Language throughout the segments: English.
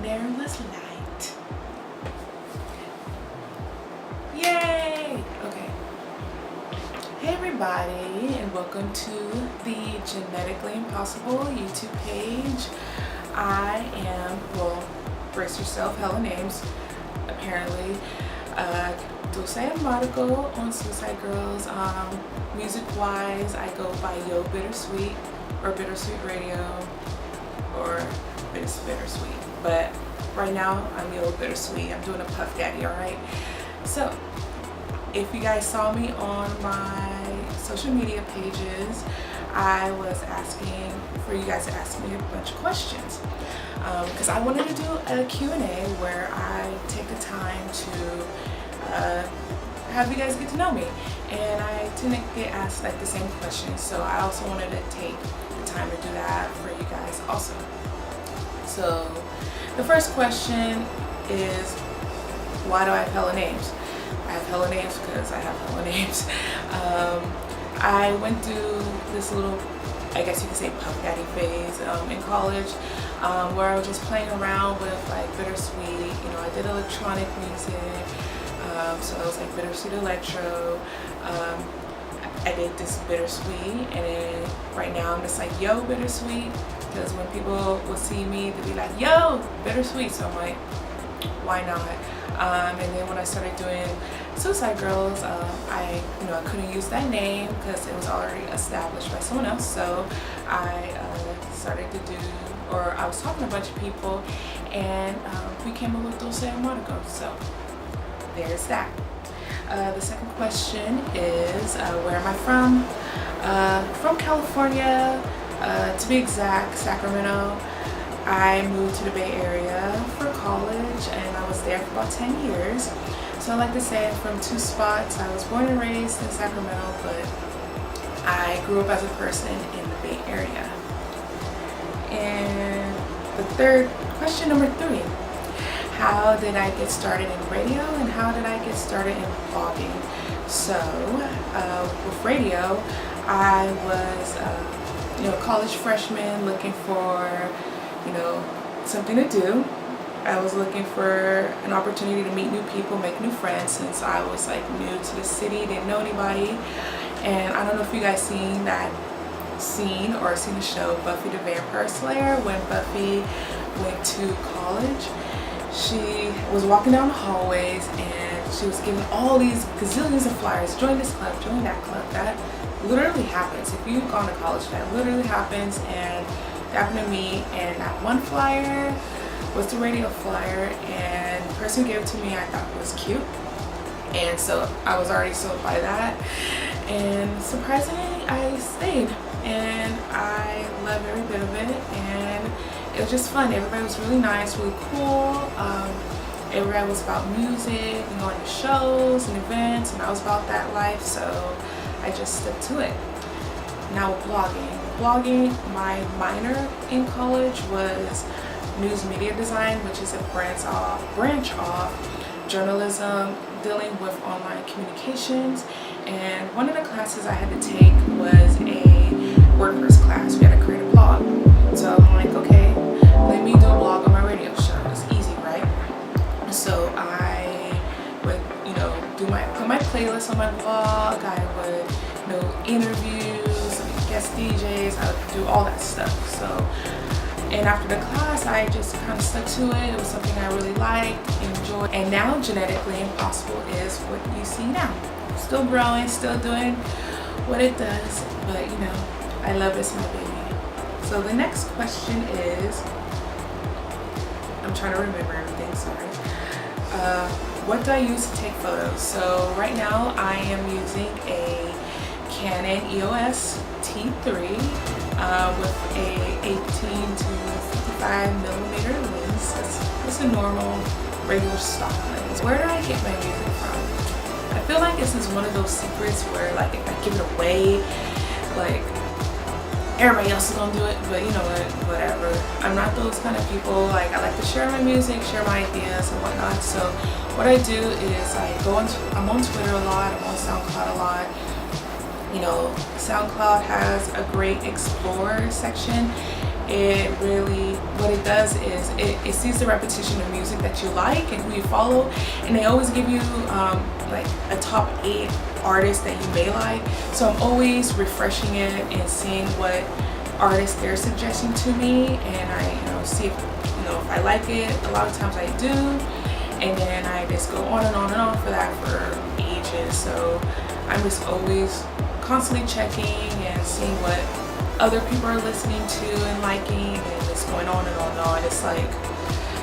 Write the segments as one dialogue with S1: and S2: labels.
S1: there was light. Yay! Okay. Hey everybody, and welcome to the Genetically Impossible YouTube page. I am, well, brace yourself, hella names, apparently. Dulce and Marco on Suicide Girls. Music-wise, I go by Yo Bittersweet or Bittersweet Radio or Bittersweet. But right now, I'm Yo Bittersweet. I'm doing a Puff Daddy, alright? So, if you guys saw me on my social media pages, I was asking for you guys to ask me a bunch of questions. Because I wanted to do a Q&A where I take the time to have you guys get to know me, and I tend to get asked like the same questions, so I also wanted to take the time to do that for you guys also. So the first question is, why do I have hella names? I have hella names because I have hella names. I went through this little, I guess you could say, Puff Daddy phase in college, where I was just playing around with like Bittersweet. You know, I did electronic music. So I was like Bittersweet Electro. I did this Bittersweet, and then right now I'm just like Yo Bittersweet, because when people will see me, they'll be like, Yo Bittersweet. So I'm like, why not? And then when I started doing Suicide Girls, I couldn't use that name because it was already established by someone else. So I started to do, or I was talking to a bunch of people, and we came up with Dulce and Marco. So there's that. The second question is, where am I from? From California, to be exact, Sacramento. I moved to the Bay Area for college, and I was there for about 10 years. So I like to say I'm from two spots. I was born and raised in Sacramento, but I grew up as a person in the Bay Area. And the third question, number 3. How did I get started in radio, and how did I get started in blogging? So with radio, I was a college freshman looking for something to do. I was looking for an opportunity to meet new people, make new friends, since I was like new to the city, didn't know anybody. And I don't know if you guys seen the show Buffy the Vampire Slayer. When Buffy went to college, she was walking down the hallways and she was getting all these gazillions of flyers. Join this club, join that club. That literally happens. If you've gone to college, that literally happens. And it happened to me. And that one flyer was the radio flyer, and the person who gave it to me I thought was cute. And so I was already sold by that. And surprisingly, I stayed. And I loved every bit of it. And it was just fun. Everybody was really nice, really cool. Everybody was about music and going to shows and events, and I was about that life, so I just stuck to it. Now with blogging, my minor in college was news media design, which is a branch off journalism, dealing with online communications. And one of the classes I had to take was a WordPress class. We had to create a blog. So I'm like, okay, let me do a blog on my radio show. It's easy, right? So I would, put my playlist on my blog. I would, interviews, guest DJs. I would do all that stuff. So, and after the class, I just kind of stuck to it. It was something I really liked, enjoyed. And now Genetically Impossible is what you see now. Still growing, still doing what it does, but I love this, my baby. So the next question is, I'm trying to remember everything, sorry. What do I use to take photos? So right now I am using a Canon EOS T3 with a 18 to 55 millimeter lens. That's a normal, regular stock lens. Where do I get my music from? I feel like this is one of those secrets where, like, if I give it away, like, everybody else is gonna do it, but you know what, whatever. I'm not those kind of people. Like, I like to share my music, share my ideas and whatnot. So what I do is I'm on Twitter a lot, I'm on SoundCloud a lot. SoundCloud has a great Explore section, it really, what it does is it sees the repetition of music that you like and who you follow, and they always give you like a top 8 artists that you may like. So I'm always refreshing it and seeing what artists they're suggesting to me, and I see if if I like it. A lot of times I do, and then I just go on and on and on for that for ages. So I'm just always constantly checking and seeing what other people are listening to and liking, and just going on and on and on. It's like,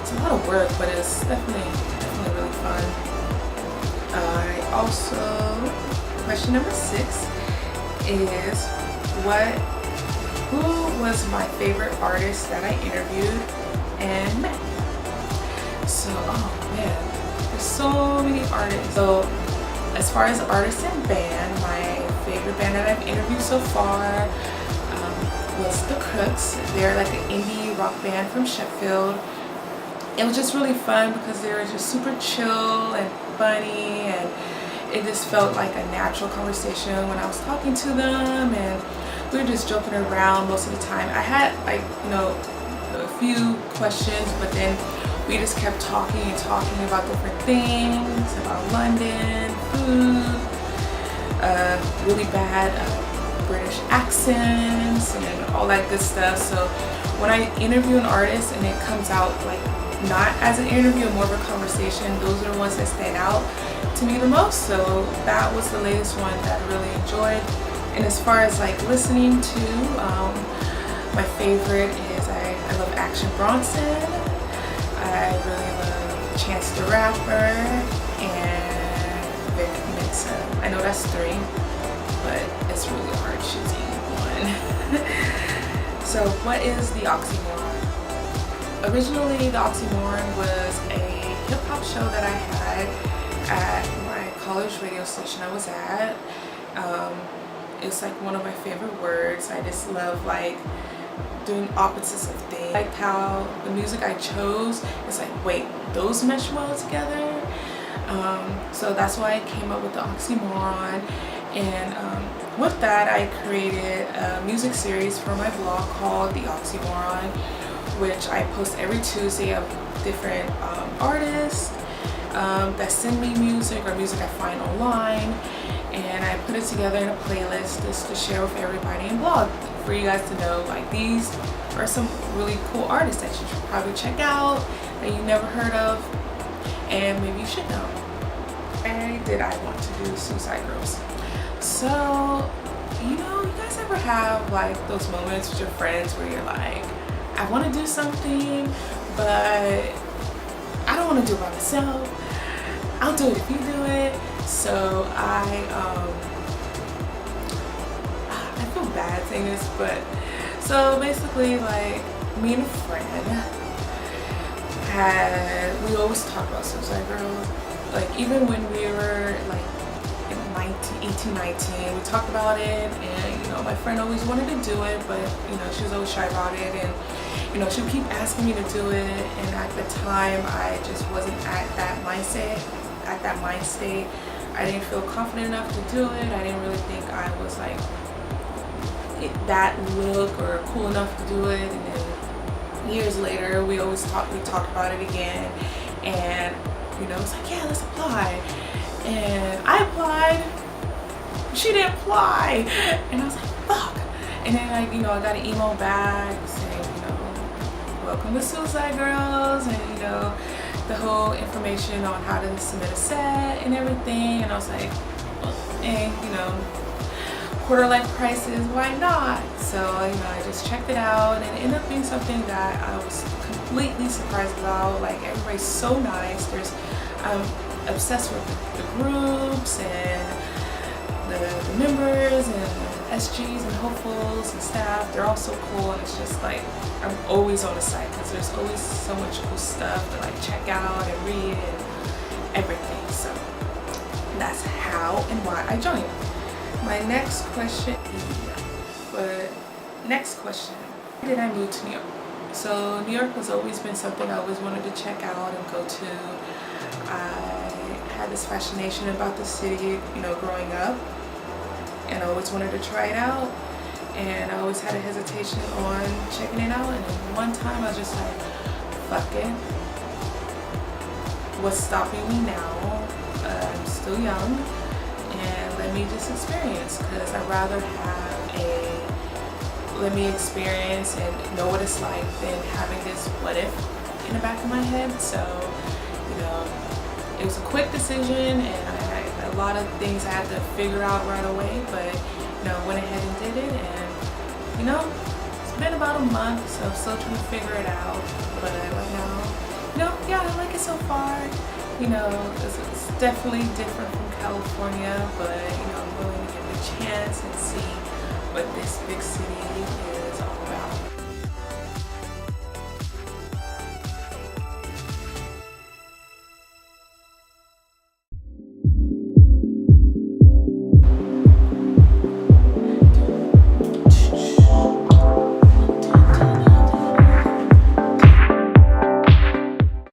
S1: it's a lot of work, but it's definitely really fun. I also, question number 6 is who was my favorite artist that I interviewed and met? So, oh man, there's so many artists. So as far as artists and band, my favorite band that I've interviewed so far was The Crooks. They're like an indie rock band from Sheffield. It was just really fun because they were just super chill and funny, and it just felt like a natural conversation when I was talking to them, and we were just joking around most of the time. I had like a few questions, but then we just kept talking about different things, about London, food, really bad British accents and all that good stuff. So when I interview an artist and it comes out like not as an interview, more of a conversation, those are the ones that stand out to me the most. So that was the latest one that I really enjoyed. And as far as like listening to, my favorite is I love Action Bronson. I really love Chance the Rapper and Vic Mensa. I know that's 3, but it's really hard choosing one. So what is the oxymoron? Originally, the oxymoron was a hip-hop show that I had at my college radio station I was at. It's like one of my favorite words. I just love like doing opposites of things. I liked how the music I chose is like, wait, those mesh well together? So that's why I came up with the oxymoron. And with that, I created a music series for my blog called The Oxymoron, which I post every Tuesday of different artists that send me music or music I find online, and I put it together in a playlist just to share with everybody in blog for you guys to know, like, these are some really cool artists that you should probably check out that you never heard of, and maybe you should know. Why did I want to do Suicide Girls? So, you guys ever have like those moments with your friends where you're like, I want to do something, but I don't want to do it by myself. I'll do it if you do it. So I feel bad saying this, but so basically, like, me and a friend we always talk about Suicide Girls. Like, even when we were like in 18, 19, we talked about it, and my friend always wanted to do it, but she was always shy about it, and she would keep asking me to do it, and at the time I just wasn't at that mind state. I didn't feel confident enough to do it. I didn't really think I was like that look or cool enough to do it. And then years later, we talked about it again, and it's like, yeah, let's apply. And I applied. She didn't apply, and I was like, fuck. And then I got an email back saying, welcome to Suicide Girls, and the whole information on how to submit a set and everything. And I was like, well, quarter life prices, why not? So I just checked it out, and it ended up being something that I was completely surprised about. Like, everybody's so nice. I'm obsessed with the groups and the members and the SGs and hopefuls and staff. They're all so cool, and it's just like, I'm always on the site because there's always so much cool stuff to like check out and read and everything. So that's how and why I joined. My next question, why did I move to New York? So New York has always been something I always wanted to check out and go to. I had this fascination about the city, growing up, and I always wanted to try it out. and I always had a hesitation on checking it out. And then one time I was just like, fuck it. What's stopping me now? I'm still young, and let me just experience, because I'd rather let me experience and know what it's like than having this what if in the back of my head. So, it was a quick decision, and I had a lot of things I had to figure out right away, but went ahead and did it. And it's been about a month, so I'm still trying to figure it out. But right now, yeah, I like it so far. It's definitely different from California, but I'm willing to give it a chance and see what this big city